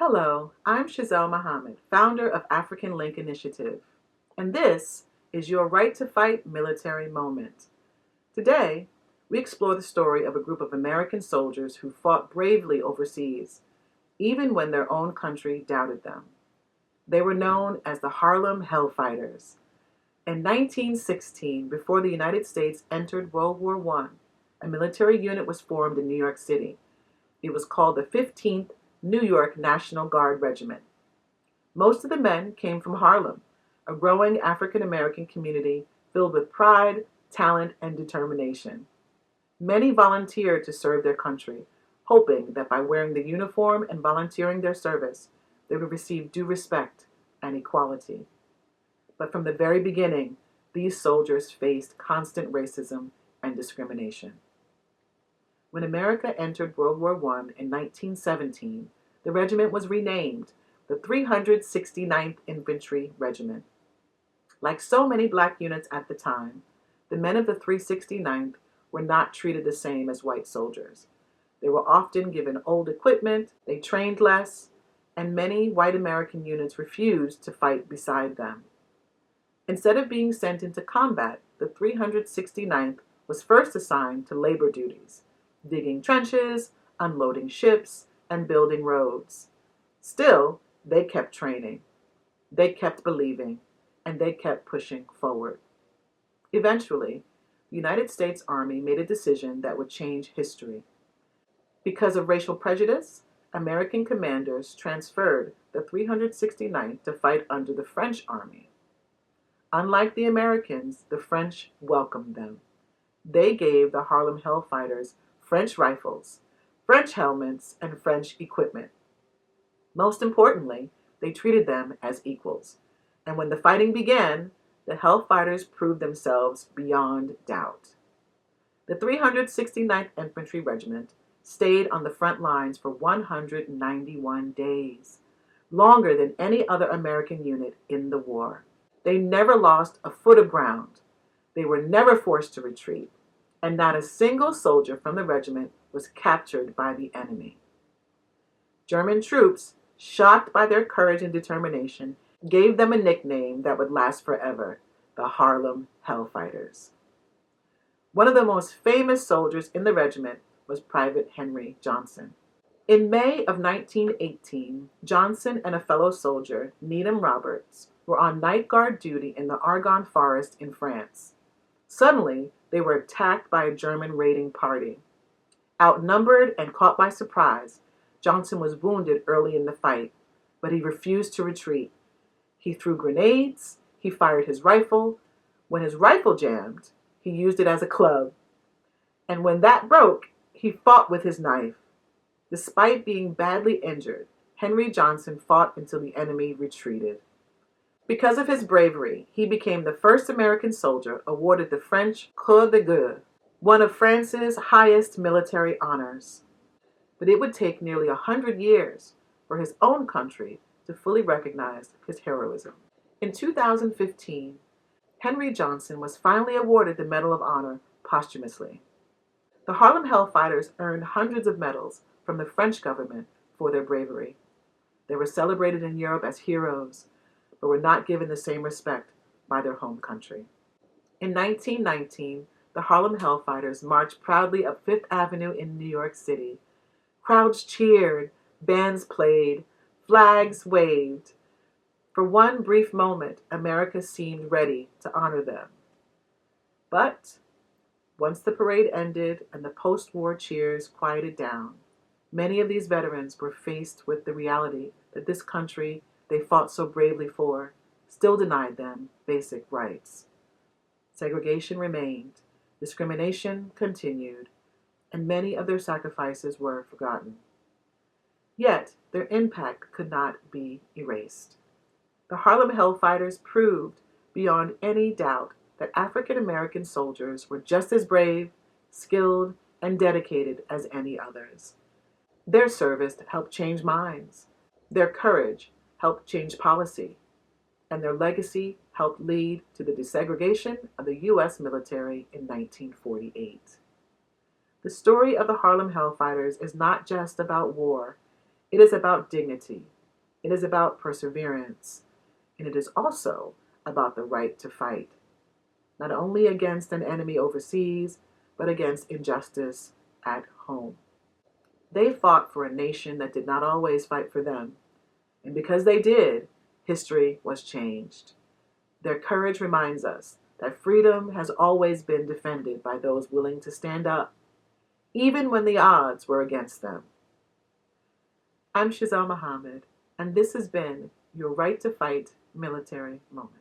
Hello, I'm Shazel Muhammad, founder of African Link Initiative, and this is your Right to Fight military moment. Today, we explore the story of a group of American soldiers who fought bravely overseas, even when their own country doubted them. They were known as the Harlem Hellfighters. In 1916, before the United States entered World War I, a military unit was formed in New York City. It was called the 15th New York National Guard Regiment. Most of the men came from Harlem, a growing African American community filled with pride, talent, and determination. Many volunteered to serve their country, hoping that by wearing the uniform and volunteering their service, they would receive due respect and equality. But from the very beginning, these soldiers faced constant racism and discrimination. When America entered World War I in 1917, the regiment was renamed the 369th Infantry Regiment. Like so many black units at the time, the men of the 369th were not treated the same as white soldiers. They were often given old equipment, they trained less, and many white American units refused to fight beside them. Instead of being sent into combat, the 369th was first assigned to labor duties, digging trenches, unloading ships, and building roads. Still, they kept training, they kept believing, and they kept pushing forward. Eventually, the United States Army made a decision that would change history. Because of racial prejudice, American commanders transferred the 369th to fight under the French Army. Unlike the Americans, the French welcomed them. They gave the Harlem Hellfighters French rifles, French helmets, and French equipment. Most importantly, they treated them as equals. And when the fighting began, the Hellfighters proved themselves beyond doubt. The 369th Infantry Regiment stayed on the front lines for 191 days, longer than any other American unit in the war. They never lost a foot of ground. They were never forced to retreat, and not a single soldier from the regiment was captured by the enemy. German troops, shocked by their courage and determination, gave them a nickname that would last forever: the Harlem Hellfighters. One of the most famous soldiers in the regiment was Private Henry Johnson. In May of 1918, Johnson and a fellow soldier, Needham Roberts, were on night guard duty in the Argonne Forest in France. Suddenly, they were attacked by a German raiding party. Outnumbered and caught by surprise, Johnson was wounded early in the fight, but he refused to retreat. He threw grenades, he fired his rifle. When his rifle jammed, he used it as a club. And when that broke, he fought with his knife. Despite being badly injured, Henry Johnson fought until the enemy retreated. Because of his bravery, he became the first American soldier awarded the French Croix de Guerre, one of France's highest military honors. But it would take nearly 100 years for his own country to fully recognize his heroism. In 2015, Henry Johnson was finally awarded the Medal of Honor posthumously. The Harlem Hellfighters earned hundreds of medals from the French government for their bravery. They were celebrated in Europe as heroes, but were not given the same respect by their home country. In 1919, the Harlem Hellfighters marched proudly up Fifth Avenue in New York City. Crowds cheered, bands played, flags waved. For one brief moment, America seemed ready to honor them. But once the parade ended and the post-war cheers quieted down, many of these veterans were faced with the reality that this country they fought so bravely for still denied them basic rights. Segregation remained, discrimination continued, and many of their sacrifices were forgotten. Yet, their impact could not be erased. The Harlem Hellfighters proved beyond any doubt that African American soldiers were just as brave, skilled, and dedicated as any others. Their service helped change minds. Their courage helped change policy, and their legacy helped lead to the desegregation of the U.S. military in 1948. The story of the Harlem Hellfighters is not just about war, It is about dignity. It is about perseverance. And it is also about the right to fight, not only against an enemy overseas, but against injustice at home. They fought for a nation that did not always fight for them. And because they did, history was changed. Their courage reminds us that freedom has always been defended by those willing to stand up, even when the odds were against them. I'm Shazel Muhammad, and this has been your Right to Fight military moment.